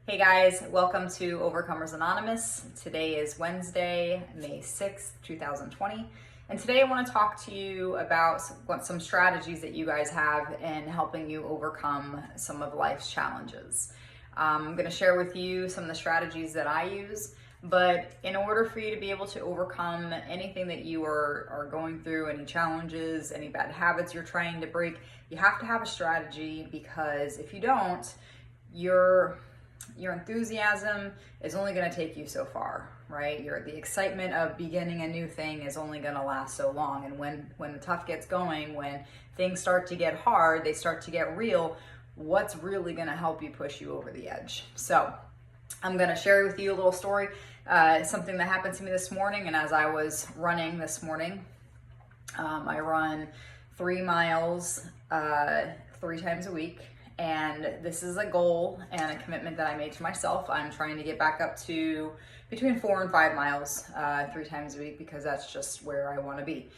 Hey guys, welcome to Overcomers Anonymous. Today is Wednesday, May 6th, 2020. And today I want to talk to you about some strategies that you guys have in helping you overcome some of life's challenges. I'm going to share with you some of the strategies that I use, but in order for you to be able to overcome anything that you are going through, any challenges, any bad habits you're trying to break, you have to have a strategy, because if you don't, your enthusiasm is only going to take you so far, right? The excitement of beginning a new thing is only going to last so long. And when the tough gets going, when things start to get hard, they start to get real, what's really going to help you push you over the edge? So I'm going to share with you a little story, something that happened to me this morning. And as I was running this morning, I run 3 miles 3 times a week. And this is a goal and a commitment that I made to myself. I'm trying to get back up to between 4 and 5 miles 3 times a week, because that's just where I want to be.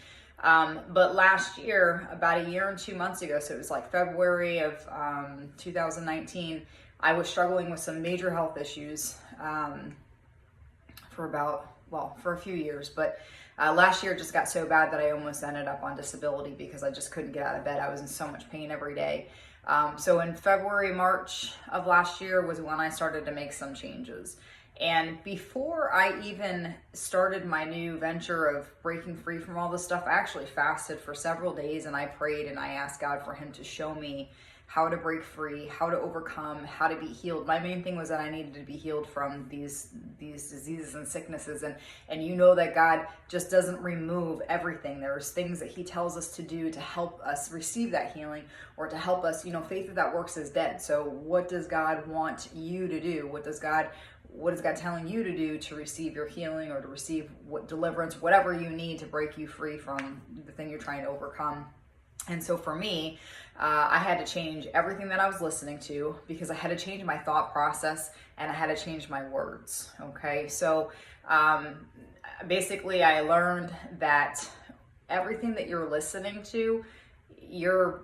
But last year, about a year and 2 months ago, so it was like February of 2019, I was struggling with some major health issues for a few years. But last year it just got so bad that I almost ended up on disability because I just couldn't get out of bed. I was in so much pain every day. So in February, March of last year was when I started to make some changes. And before I even started my new venture of breaking free from all this stuff, I actually fasted for several days, and I prayed and I asked God for him to show me how to break free, how to overcome, how to be healed. My main thing was that I needed to be healed from these diseases and sicknesses. And you know that God just doesn't remove everything. There's things that he tells us to do to help us receive that healing, or to help us, faith that works is dead. So what does God want you to do? What is God telling you to do to receive your healing, or to receive deliverance, whatever you need to break you free from the thing you're trying to overcome? And so for me, I had to change everything that I was listening to, because I had to change my thought process and I had to change my words. Okay. So basically I learned that everything that you're listening to, your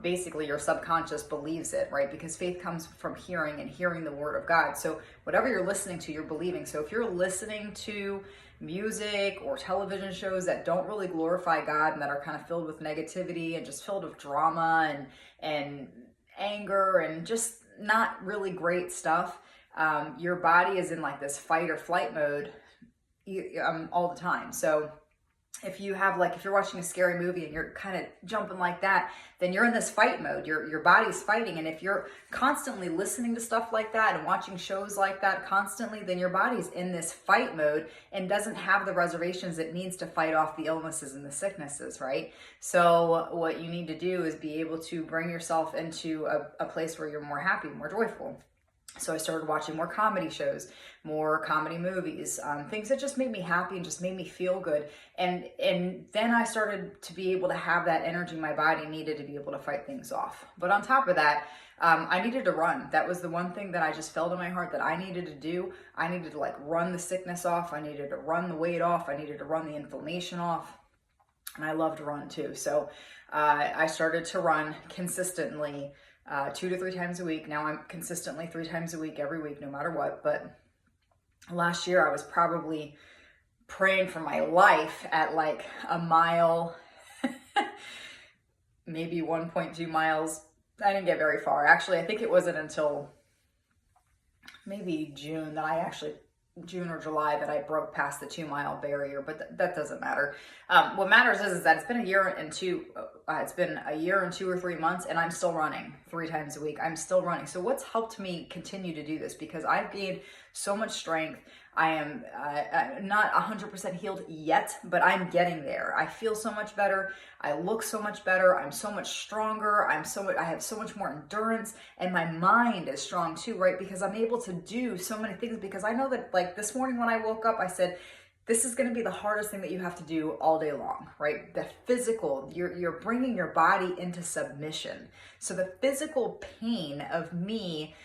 subconscious believes it, right? Because faith comes from hearing, and hearing the word of God. So whatever you're listening to, you're believing. So if you're listening to music or television shows that don't really glorify God, and that are kind of filled with negativity and just filled with drama and anger and just not really great stuff, your body is in like this fight or flight mode all the time. So if you're watching a scary movie and you're kind of jumping like that, then you're in this fight mode. Your body's fighting. And if you're constantly listening to stuff like that and watching shows like that constantly, then your body's in this fight mode and doesn't have the reservations it needs to fight off the illnesses and the sicknesses, right? So what you need to do is be able to bring yourself into a place where you're more happy, more joyful. So I started watching more comedy shows, more comedy movies, things that just made me happy and just made me feel good. And then I started to be able to have that energy my body needed to be able to fight things off. But on top of that, I needed to run. That was the one thing that I just felt in my heart that I needed to do. I needed to run the sickness off. I needed to run the weight off. I needed to run the inflammation off. And I love to run too. So I started to run consistently 2 to 3 times a week. Now I'm consistently 3 times a week, every week, no matter what. But last year I was probably praying for my life at like a mile, maybe 1.2 miles. I didn't get very far. Actually, I think it wasn't until maybe June or July that I broke past the 2-mile barrier, but that doesn't matter. What matters is that it's been a year and 2 or 3 months, and I'm still running 3 times a week. I'm still running. So what's helped me continue to do this? Because I've gained so much strength. I am not 100% healed yet, but I'm getting there. I feel so much better. I look so much better. I'm so much stronger. I have so much more endurance, and my mind is strong too, right? Because I'm able to do so many things, because I know that like this morning when I woke up, I said, this is going to be the hardest thing that you have to do all day long, right? The physical, you're bringing your body into submission. So the physical pain of me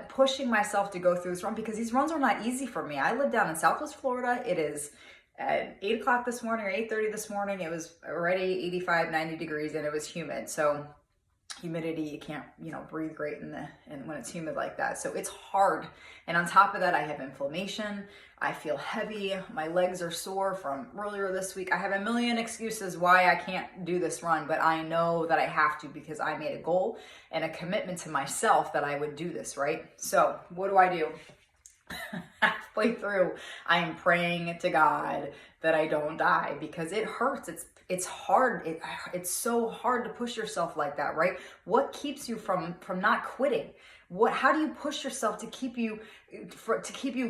pushing myself to go through this run, because these runs are not easy for me. I live down in Southwest Florida. It is at 8 o'clock this morning or 8:30 this morning. It was already 85, 90 degrees and it was humid. So humidity. You can't, breathe great and when it's humid like that. So it's hard. And on top of that, I have inflammation. I feel heavy. My legs are sore from earlier this week. I have a million excuses why I can't do this run, but I know that I have to because I made a goal and a commitment to myself that I would do this, right? So what do? Halfway through, I am praying to God that I don't die because it hurts. It's hard. It's so hard to push yourself like that, right? What keeps you from not quitting? How do you push yourself to keep you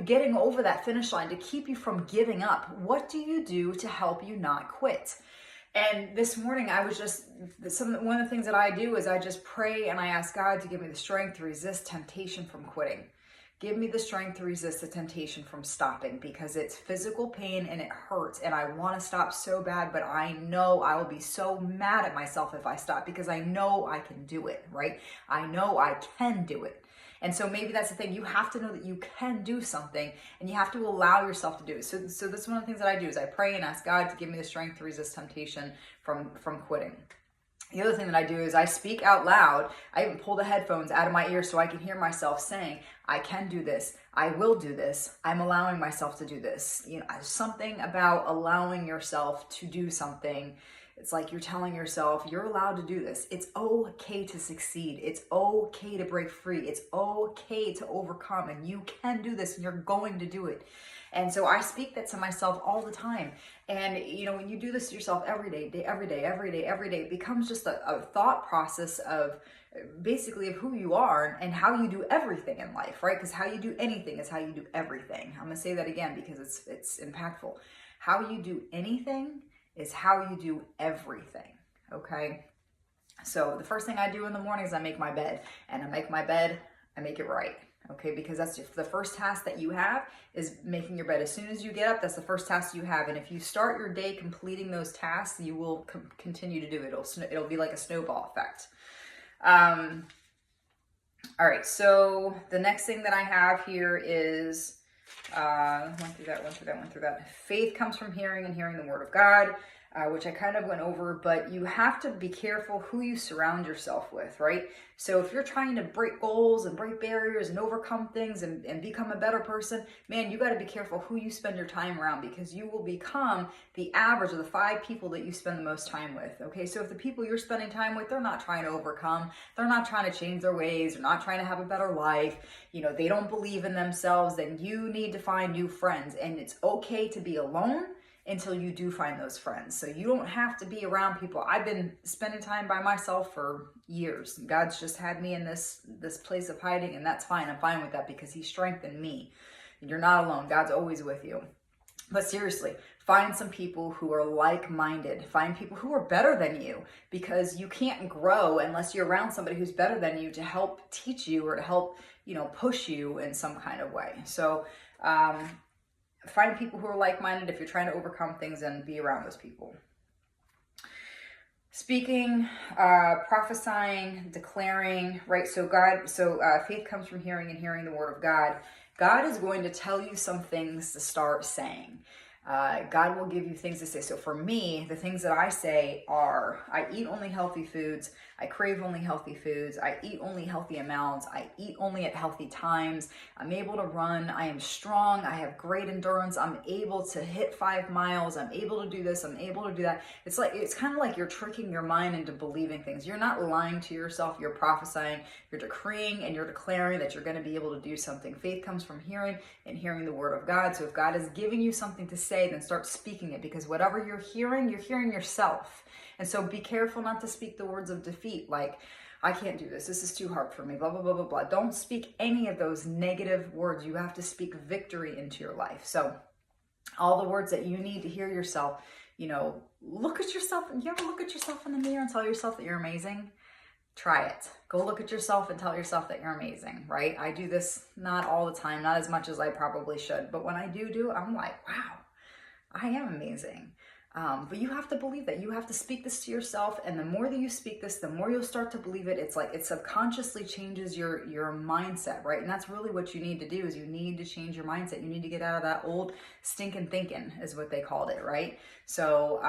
getting over that finish line, to keep you from giving up? What do you do to help you not quit? And this morning, one of the things that I do is I just pray and I ask God to give me the strength to resist temptation from quitting. Give me the strength to resist the temptation from stopping, because it's physical pain and it hurts and I want to stop so bad, but I know I will be so mad at myself if I stop because I know I can do it, right? I know I can do it. And so maybe that's the thing. You have to know that you can do something and you have to allow yourself to do it. So that's one of the things that I do is I pray and ask God to give me the strength to resist temptation from quitting. The other thing that I do is I speak out loud. I even pull the headphones out of my ears so I can hear myself saying, I can do this. I will do this. I'm allowing myself to do this. Something about allowing yourself to do something. It's like you're telling yourself, you're allowed to do this. It's okay to succeed. It's okay to break free. It's okay to overcome, and you can do this and you're going to do it. And so I speak that to myself all the time. And, when you do this to yourself every day, it becomes just a thought process of basically of who you are and how you do everything in life, right? Because how you do anything is how you do everything. I'm going to say that again because it's impactful. How you do anything is how you do everything, okay? So the first thing I do in the morning is I make my bed. And I make my bed, I make it right. Okay, because that's the first task that you have is making your bed. As soon as you get up, that's the first task you have. And if you start your day completing those tasks, you will continue to do it. It'll be like a snowball effect. All right, so the next thing that I have here is, went through that. Faith comes from hearing and hearing the word of God. Which I kind of went over, but you have to be careful who you surround yourself with, right? So if you're trying to break goals and break barriers and overcome things and become a better person, man, you got to be careful who you spend your time around, because you will become the average of the 5 people that you spend the most time with, okay? So if the people you're spending time with, they're not trying to overcome, they're not trying to change their ways, they're not trying to have a better life, they don't believe in themselves, then you need to find new friends. And it's okay to be alone until you do find those friends. So you don't have to be around people. I've been spending time by myself for years. God's just had me in this place of hiding, and that's fine. I'm fine with that because he strengthened me. You're not alone. God's always with you. But seriously, find some people who are like-minded. Find people who are better than you, because you can't grow unless you're around somebody who's better than you to help teach you or to help, push you in some kind of way. So, find people who are like-minded if you're trying to overcome things, and be around those people. Speaking, prophesying, declaring, right? So faith comes from hearing and hearing the word of God. God is going to tell you some things to start saying. God will give you things to say. So for me, the things that I say are, I eat only healthy foods. I crave only healthy foods. I eat only healthy amounts. I eat only at healthy times. I'm able to run. I am strong. I have great endurance. I'm able to hit 5 miles. I'm able to do this. I'm able to do that. It's kind of like you're tricking your mind into believing things. You're not lying to yourself. You're prophesying. You're decreeing and you're declaring that you're going to be able to do something. Faith comes from hearing and hearing the word of God. So if God is giving you something to say, then start speaking it, because whatever you're hearing yourself. And so be careful not to speak the words of defeat, like, I can't do this. This is too hard for me, blah, blah, blah, blah, blah. Don't speak any of those negative words. You have to speak victory into your life. So all the words that you need to hear yourself, look at yourself. You ever look at yourself in the mirror and tell yourself that you're amazing? Try it. Go look at yourself and tell yourself that you're amazing, right? I do this not all the time, not as much as I probably should. But when I do, I'm like, wow, I am amazing. But you have to believe that. You have to speak this to yourself, and the more that you speak this, the more you'll start to believe it. It's like it subconsciously changes your mindset, right? And that's really what you need to do, is you need to change your mindset. You need to get out of that old stinking thinking, is what they called it, right? So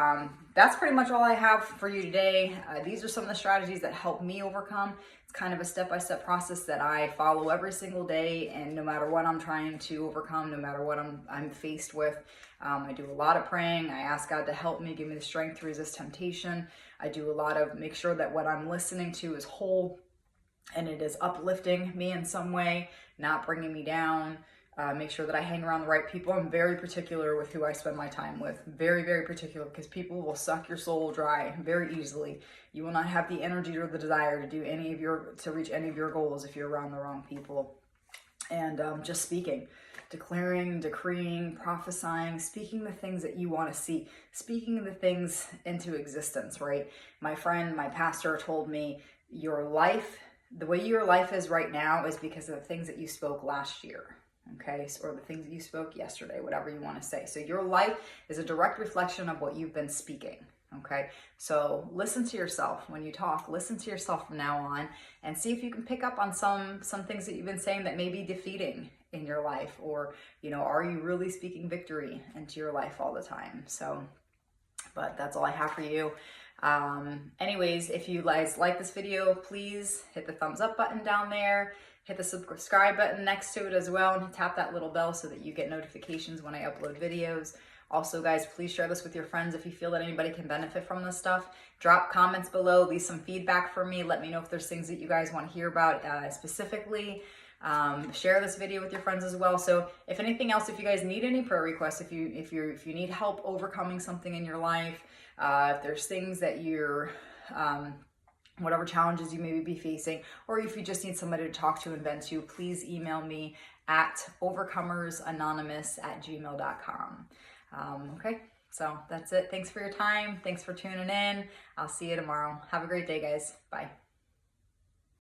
that's pretty much all I have for you today. These are some of the strategies that help me overcome. It's kind of a step-by-step process that I follow every single day, and no matter what I'm trying to overcome, no matter what I'm faced with, I do a lot of praying. I ask God to help me, give me the strength to resist temptation. I do a lot of make sure that what I'm listening to is whole and it is uplifting me in some way, not bringing me down. Make sure that I hang around the right people. I'm very particular with who I spend my time with. Very, very particular, because people will suck your soul dry very easily. You will not have the energy or the desire to do to reach any of your goals if you're around the wrong people. And just speaking, declaring, decreeing, prophesying, speaking the things that you want to see, speaking the things into existence, right? My friend, my pastor told me, your life, the way your life is right now is because of the things that you spoke last year, okay? Or the things that you spoke yesterday, whatever you want to say. So your life is a direct reflection of what you've been speaking. Okay, so listen to yourself when you talk. Listen to yourself from now on, and see if you can pick up on some things that you've been saying that may be defeating in your life, or are you really speaking victory into your life all the time? So, but that's all I have for you. Anyways, if you guys like this video, please hit the thumbs up button down there. Hit the subscribe button next to it as well, and tap that little bell so that you get notifications when I upload videos. Also, guys, please share this with your friends if you feel that anybody can benefit from this stuff. Drop comments below, leave some feedback for me. Let me know if there's things that you guys want to hear about specifically. Share this video with your friends as well. So if anything else, if you guys need any prayer requests, if you need help overcoming something in your life, if there's things that you're whatever challenges you may be facing, or if you just need somebody to talk to and vent to, please email me at overcomersanonymous@gmail.com. Okay, so that's it. Thanks for your time. Thanks for tuning in. I'll see you tomorrow. Have a great day, guys. Bye.